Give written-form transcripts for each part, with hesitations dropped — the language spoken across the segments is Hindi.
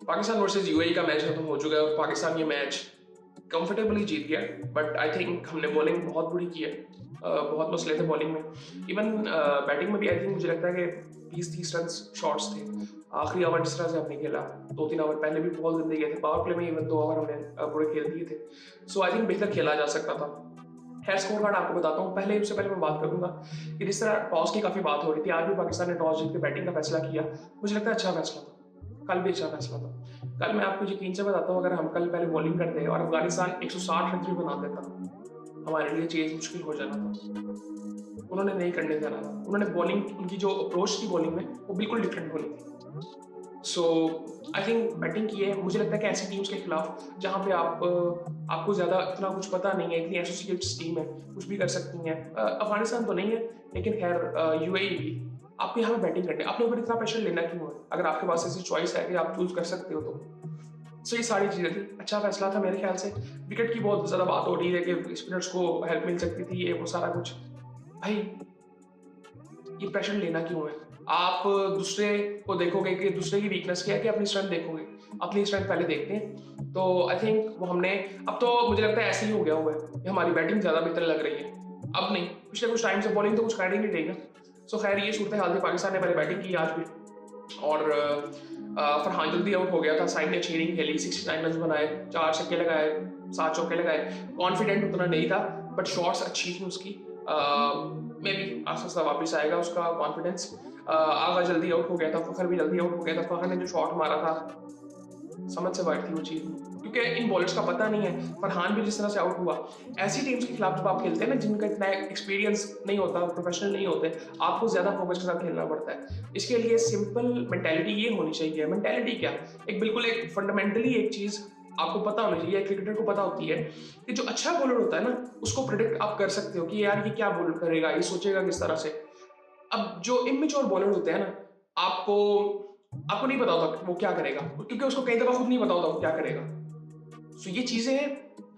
पाकिस्तान वर्सेस यूएई का मैच खत्म हो चुका है और पाकिस्तान ये मैच कंफर्टेबली जीत गया। बट आई थिंक हमने बॉलिंग बहुत बुरी की है। बहुत मसले थे बॉलिंग में। इवन बैटिंग में भी आई थिंक मुझे लगता है कि 20-30 रन शॉर्ट्स थे। आखिरी ओवर जिस तरह से हमने खेला, 2-3 ओवर पहले भी बहुत गंदे गए थे। पावर प्ले में इवन 2 ओवर हमने बुरे खेल दिए थे। सो आई थिंक बेहतर खेला जा सकता था। खैर स्कोर कार्ड आपको बताता हूँ। पहले उससे पहले मैं बात करूंगा कि जिस तरह टॉस की काफ़ी बात हो रही थी, आज भी पाकिस्तान ने टॉस जीत के बैटिंग का फैसला किया। मुझे लगता है अच्छा फैसला था। कल भी अच्छा फैसला था। कल मैं आपको यकीन से बताता हूँ, अगर हम कल पहले बॉलिंग करते और अफगानिस्तान 160 रन भी बना देता, हमारे लिए चेज मुश्किल हो जाना था। उन्होंने नहीं करने देना था। उन्होंने बॉलिंग, उनकी जो अप्रोच थी बॉलिंग में, वो बिल्कुल डिफरेंट होनी थी। सो आई थिंक बैटिंग की है। मुझे लगता है कि ऐसी टीम्स के खिलाफ जहाँ पे आपको ज़्यादा इतना कुछ पता नहीं है, इतनी एसोसिएट्स टीम है, कुछ भी कर सकती हैं। अफगानिस्तान तो नहीं है, लेकिन खैर यूएई भी। आपको यहाँ पे बैटिंग करनी है, अपने ऊपर इतना प्रेशर लेना क्यों है? अगर आपके पास ऐसी चॉइस है कि आप चूज कर सकते हो तो ये सारी चीज़ें थी। अच्छा फैसला था मेरे ख्याल से। विकेट की बहुत ज़्यादा बात हो रही है कि स्पिनर्स को हेल्प मिल सकती थी, ये वो सारा कुछ। भाई ये प्रेशर लेना क्यों है? आप दूसरे को देखोगे कि दूसरे की वीकनेस क्या है कि अपनी स्ट्रेंथ देखोगे। अपनी स्ट्रेंथ पहले देखते हैं। तो आई थिंक वो हमने, अब तो मुझे लगता है ऐसे ही हो गया हुआ है कि हमारी बैटिंग ज़्यादा बेहतर लग रही है। अब नहीं, पिछले कुछ टाइम से बॉलिंग तो कुछ कर ही नहीं रही ना। सो खैर ये सूरत हाल थी। पाकिस्तान ने पहले बैटिंग की आज भी, और फरहान जल्दी आउट हो गया था। साइड ने अच्छी इनिंग खेली, 69 रन बनाए, 4 छक्के लगाए, 7 चौके लगाए। कॉन्फिडेंट उतना नहीं था, बट शॉट्स अच्छी थी उसकी। मे बी आस्ता वापस आएगा उसका कॉन्फिडेंस। आगा जल्दी आउट हो गया था, फखर भी जल्दी आउट हो गया था। फखर ने जो शॉट मारा था, समझ से बाहर थी वो चीज़, क्योंकि इन बॉलर्स का पता नहीं है। फरहान भी जिस तरह से आउट हुआ, ऐसी टीम्स के खिलाफ जब आप खेलते हैं ना, जिनका इतना एक्सपीरियंस नहीं होता, प्रोफेशनल नहीं होते, आपको ज़्यादा फोकस के साथ खेलना पड़ता है। इसके लिए सिंपल मेंटेलिटी ये होनी चाहिए। मेंटेलिटी क्या, एक बिल्कुल एक फंडामेंटली एक चीज़ आपको पता होनी चाहिए, क्रिकेटर को पता होती है कि जो अच्छा बॉलर होता है ना, उसको प्रिडिक्ट आप कर सकते हो कि यार ये क्या बॉल करेगा, ये सोचेगा किस तरह से। अब जो इमेच्योर बॉलर होते हैं ना, आपको आपको नहीं पता होता वो क्या करेगा, क्योंकि उसको कई दफा खुद नहीं पता होता वो क्या करेगा। सो ये चीजें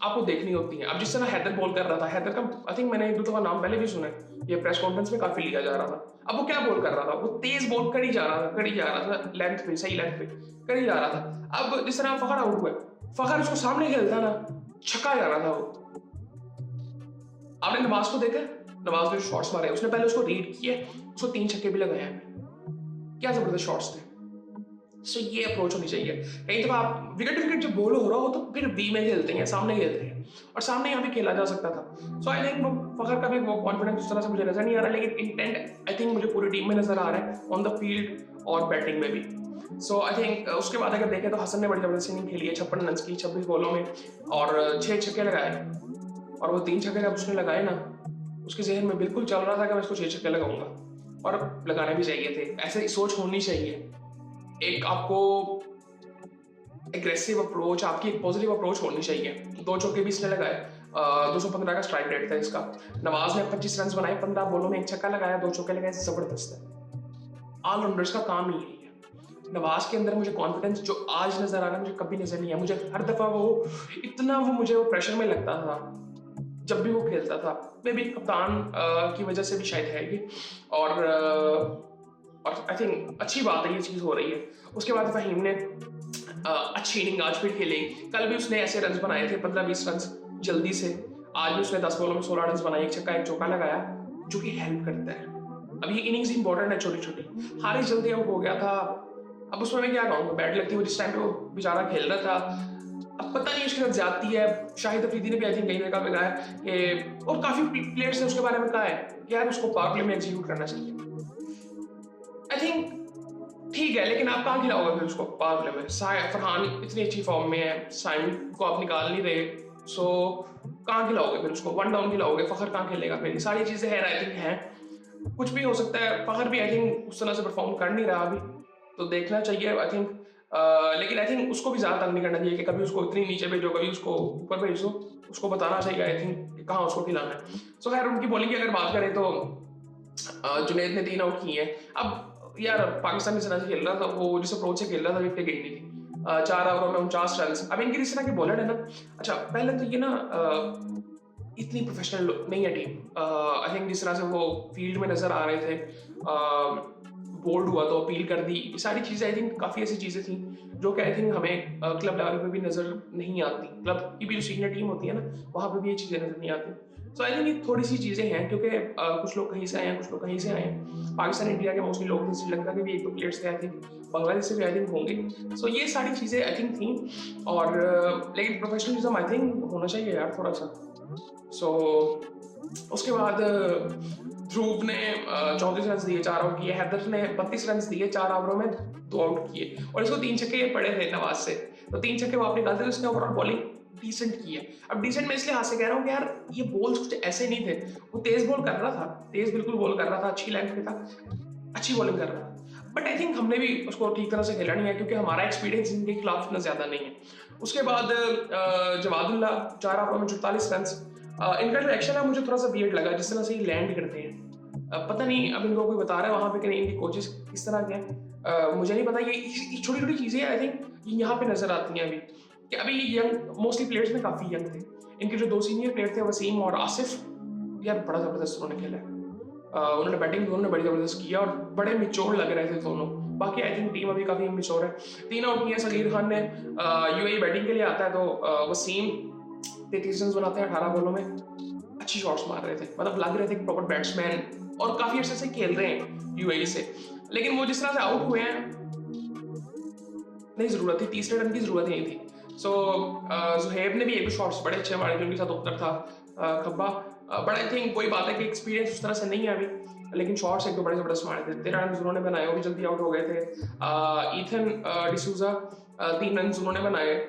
आपको देखनी होती हैं। अब जिस तरह हैदर बॉल कर रहा था, हैदर का आई थिंक मैंने 1-2 दफा नाम पहले भी सुना है, ये प्रेस कॉन्फ्रेंस में काफी लिया जा रहा था। अब वो क्या बॉल कर रहा था, वो तेज बॉल करी जा रहा था, लेंथ पे, सही लेंथ पे करी जा रहा था। अब जिस तरह फखर आउट हुआ, फखर उसको सामने खेलता ना, छक्का जा रहा था वो। आपने नवाज को देखा, नवाज ने जो शॉट्स मारे, उसने पहले उसको रीड किया, उसको 3 छक्के भी लगाए हैं। क्या जबरदस्त शॉट्स थे। सो ये अप्रोच होनी चाहिए। कई दफा आप विकेट जब बॉल हो रहा हो तो फिर बी में खेलते हैं, सामने खेलते हैं, और सामने यहाँ पे खेला जा सकता था। सो आई थिंक फखर का भी वो कॉन्फिडेंस उस तरह से मुझे नजर नहीं आ रहा, लेकिन इंटेंट आई थिंक मुझे पूरी टीम में नजर आ रहा है, ऑन द फील्ड और बैटिंग में भी। सो आई थिंक उसके बाद अगर देखें तो हसन ने बड़ी जबरदस्त इनिंग खेली है, 56 रन की 26 बॉलों में, और 6 छक्के लगाए। और वो 3 छक्के जब उसने लगाए ना, उसके जहन में बिल्कुल चल रहा था कि मैं इसको 6 छक्के लगाऊंगा, और लगाने भी चाहिए थे। ऐसे सोच होनी चाहिए। एक आपको एग्रेसिव अप्रोच, आपकी एक पॉजिटिव अप्रोच होनी चाहिए। 2 चौके भी इसने लगाए। 215 का स्ट्राइक रेट था इसका। नवाज ने 25 रन बनाए, 15 बॉलों में 1 छक्का लगाया, 2 चौके लगाए, जबरदस्त है। ऑलराउंडर्स का काम ही यही है। नवाज के अंदर मुझे कॉन्फिडेंस जो आज नजर आ रहा है, मुझे कभी नजर नहीं आया। मुझे हर दफा मुझे वो प्रेशर में लगता था जब भी वो खेलता था। मे बी कप्तान की वजह से भी शायद है ये। और आई थिंक अच्छी बात है ये चीज़ हो रही है। उसके बाद फहीम ने अच्छी इनिंग आज फिर खेली। कल भी उसने ऐसे रन बनाए थे, 15-20 रन जल्दी से। आज भी उसने 10 बॉलों में 16 रन बनाए, 1 छक्का 1 चौका लगाया, जो कि हेल्प करता है। अब ये इनिंग्स इंपॉर्टेंट है, छोटी छोटी। हारिस जल्दी आउट हो गया था। अब उसमें मैं क्या कहूँगा, बैड लगती है जिस टाइम पे वो बेचारा खेल रहा था। अब पता नहीं उसके साथ ज्यादती है। शाहिद अफरीदी ने भी आई थिंक कई जगह पे कहा है कि, और काफी प्लेयर्स ने उसके बारे में कहा है कि यार उसको पावर प्ले में एग्जीक्यूट करना चाहिए। आई थिंक ठीक है, लेकिन आप कहाँ खिलाओगे फिर उसको पावर प्ले में? फरहान इतनी अच्छी फॉर्म में है, साइम को आप निकाल नहीं रहे, सो कहाँ खिलाओगे फिर उसको? वन डाउन खिलाओगे, फखर कहाँ खेलेगा फिर? सारी चीजें है, आई थिंक है। कुछ भी हो सकता है। फखर भी आई थिंक उस तरह से परफॉर्म कर नहीं रहा अभी, तो देखना चाहिए आई थिंक। लेकिन आई थिंक उसको भी ज्यादा तंग नहीं करना चाहिए कि कभी उसको इतनी नीचे भेजो, कभी उसको ऊपर भेजो। उसको बताना चाहिए आई थिंक कहाँ उसको खिलाना है। सो खैर उनकी बॉलिंग की अगर बात करें तो जुनैद ने 3 आउट किए हैं। अब यार पाकिस्तान जिस तरह से खेल रहा था, वो जिस अप्रोच से खेल रहा था, विकेट गई नहीं थी। 4 ओवरों में 49 रन। अब इनकी जिस तरह की बॉलर है ना, अच्छा पहले तो ये ना इतनी प्रोफेशनल नहीं है टीम। आई थिंक जिस तरह से वो फील्ड में नज़र आ रहे थे, बोल्ड हुआ तो अपील कर दी, ये सारी चीज़ें आई थिंक काफ़ी ऐसी चीज़ें थी जो कि आई थिंक हमें क्लब लेवल पे भी नज़र नहीं आती। क्लब की भी जो सीनियर टीम होती है ना, वहाँ पे भी ये चीज़ें नज़र नहीं आती। सो आई थिंक ये थोड़ी सी चीज़ें हैं, क्योंकि कुछ लोग कहीं से आए हैं, कुछ लोग कहीं से आए हैं। पाकिस्तान इंडिया के मोस्टली लोग थे, श्रीलंका के भी 1-2 प्लेयर्स थे आई थिंक, बांग्लादेश से भी आई थिंक होंगे। सो ये सारी चीज़ें आई थिंक थी। और लेकिन प्रोफेशनलिज्म आई थिंक होना चाहिए यार थोड़ा सा। सो उसके बाद ध्रुव ने 34 रन दिए, 4 आउट किए। हैदर ने 32 रन दिए, 4 ओवरों में 2 आउट किए, और इसको 3 छक्के पड़े थे नवाज से। तो 3 छक्के वो आपने डालते थे, उसने ओवरऑल बॉलिंग डिसेंट की है। अब डिसेंट मैं इसलिए हाथ से कह रहा हूँ कि यार ये बॉल्स कुछ ऐसे नहीं थे। वो तेज बॉल कर रहा था, तेज बिल्कुल बॉल कर रहा था, अच्छी लेंथ पे था, अच्छी बॉलिंग कर रहा था। बट आई थिंक हमने भी उसको ठीक तरह से खेला नहीं है, क्योंकि हमारा एक्सपीरियंस इनके खिलाफ इतना ज्यादा नहीं है। उसके बाद जवादुल्ला 4 ओवरों में 44 रन। इनका जो एक्शन है मुझे थोड़ा सा वियर्ड लगा, जिस तरह से ये लैंड करते हैं। पता नहीं अब इनको कोई बता रहा है वहां पे कि नहीं, इनके कोचेस किस तरह के हैं, मुझे नहीं पता। ये छोटी छोटी चीजें आई थिंक यहाँ पे नजर आती हैं अभी, कि अभी ये यंग मोस्टली प्लेयर्स में काफी यंग थे। इनके जो 2 सीनियर प्लेयर थे, वसीम और आसिफ, यार बड़ा जबरदस्त उन्होंने खेला है। उन्होंने बैटिंग दोनों ने बड़ी जबरदस्त किया और बड़े मिचोर लग रहे थे दोनों। बाकी आई थिंक टीम अभी काफी मिचोर है। 3 आउट किए सगीर खान ने। यूएई बैटिंग के लिए आता है, तो वसीम 33 रन बनाते हैं 18 बॉलों में। अच्छी शॉट्स मार रहे थे, मतलब लग रहे थे प्रॉपर बैट्समैन, और काफी अच्छे से खेल रहे हैं यूएई से। लेकिन वो जिस तरह से आउट हुए हैं, नहीं जरूरत थी, तीसरे रन की जरूरत नहीं थी। सो जुहेब ने भी एक शॉट्स बड़े अच्छे मारे, जो उनके साथ ओपनर था खब्बा। बट आई थिंक कोई बात है कि एक्सपीरियंस उस तरह से नहीं है अभी, लेकिन शॉट्स एक दो बड़े जबरदस्त मारे थे। 13 रन उन्होंने बनाए, वो भी जल्दी आउट हो गए थे। ईथन डिसूजा 3 रन उन्होंने बनाए।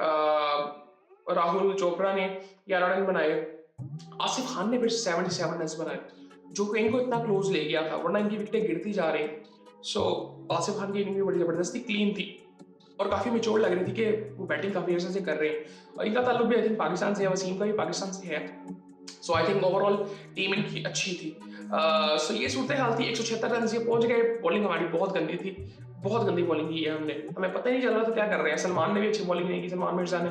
राहुल चोपड़ा ने 11 रन बनाए। आसिफ खान ने फिर 77 रन बनाए, जो कि इनको इतना क्लोज ले गया था, वरना इनकी विकेटें गिरती जा रही। सो आसिफ खान की इनिंग भी बड़ी जबरदस्त थी, क्लीन थी, और काफी मेच्योर लग रही थी कि वो बैटिंग काफी अच्छे से कर रहे हैं। और इनका ताल्लुक भी आई थिंक पाकिस्तान से है, वसीम का भी पाकिस्तान से है। सो आई थिंक ओवरऑल टीम इनकी अच्छी थी। सो ये सूरत हाल थी। 176 रन ये पहुंच गए। बॉलिंग हमारी बहुत गंदी थी, बहुत गंदी बॉलिंग की है हमने, हमें पता ही नहीं चल रहा था क्या कर रहे हैं। सलमान ने भी अच्छी बॉलिंग नहीं की, सलमान मिर्जा ने,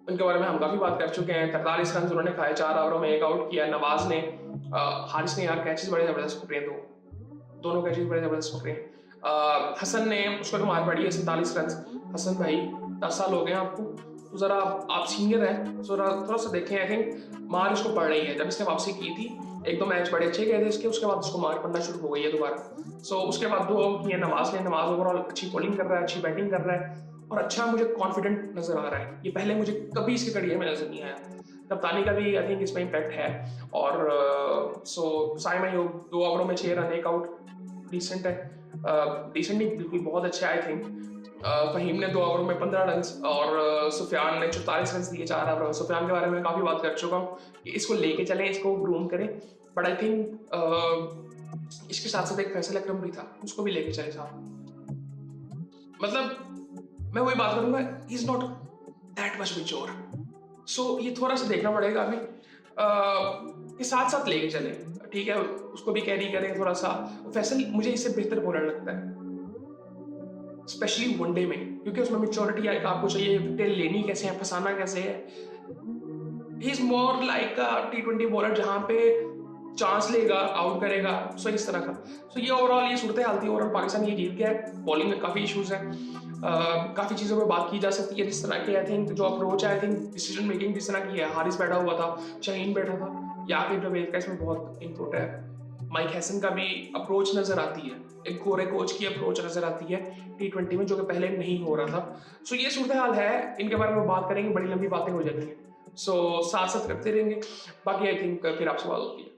उनके बारे में हम काफी बात कर चुके हैं। 43 रन उन्होंने खाए, 4 ओवरों में 1 आउट किया। नवाज ने, हारिस ने, यार कैचेस बड़े जबरदस्त पकड़े हैं, दोनों कैचेस बड़े जबरदस्त पकड़े हैं। हसन ने, उसका तो मार पड़ी है 47 रन। हसन भाई 10 साल हो गए आपको, तो जरा आप सीनियर हैं, जरा थोड़ा सा देखें। आई थिंक मार इसको पड़ रही है। जब इसने वापसी की थी, 1-2 मैच बड़े अच्छे गए थे इसके, उसके बाद उसको मार पड़ना शुरू हो गई है दोबारा। सो उसके बाद 2 आउट किए नवाज ने। नवाज ओवरऑल अच्छी बॉलिंग कर रहा है, अच्छी बैटिंग कर रहा है, और अच्छा मुझे कॉन्फिडेंट नजर आ रहा है। ये पहले मुझे कभी इसके करियर में नजर नहीं आया। कप्तानी का भी आई थिंक इसमें इम्पैक्ट है। और सो साइम अयूब 2 ओवरों में 6 रन 1 आउट, डिसेंट है। डिसेंट नहीं, बिल्कुल बहुत अच्छा है आई थिंक। फहीम ने 2 ओवरों में 15 रन, और सुफियान ने 44 रन दिए 4 ओवर। सुफियान के बारे में काफी बात कर चुका हूँ कि इसको लेके चलें, इसको ग्रूम करें। बट आई थिंक इसके साथ साथ एक फैसल अकरम भी था, उसको भी लेके चले साथ। मतलब मैं वही बात करूंगा, is not that much mature. So ये थोड़ा सा देखना पड़ेगा अभी, के साथ साथ लेके चले, ठीक है, उसको भी कैरी करें थोड़ा सा। फैसल मुझे इससे बेहतर बॉलर लगता है, स्पेशली वनडे में, क्योंकि उसमें मेच्योरिटी है, आपको चाहिए विकेट लेनी कैसे है, फंसाना कैसे है। He is more like a T20 bowler, जहां पे चांस लेगा, आउट करेगा, सो इस तरह का। सो ये ओवरऑल ये सूरत हाल थी। ओवरऑल पाकिस्तान ये जीत गया है। बॉलिंग में काफी इश्यूज हैं, काफी चीजों पे बात की जा सकती है, जिस तरह के आई थिंक जो अप्रोच है, आई थिंक डिसीजन मेकिंग जिस तरह की है। हारिस बैठा हुआ था, शाहीन बैठा था, याकिब जवेद का इसमें बहुत इनपुट है। माइक हैसन का भी अप्रोच नजर आती है, एक गोरे कोच की अप्रोच नजर आती है T20 में, जो कि पहले नहीं हो रहा था। सो ये सूरत हाल है, इनके बारे में बात करेंगे, बड़ी लंबी बातें हो जाती हैं। सो साथ साथ करते रहेंगे, बाकी आई थिंक फिर आपसे बात होती है।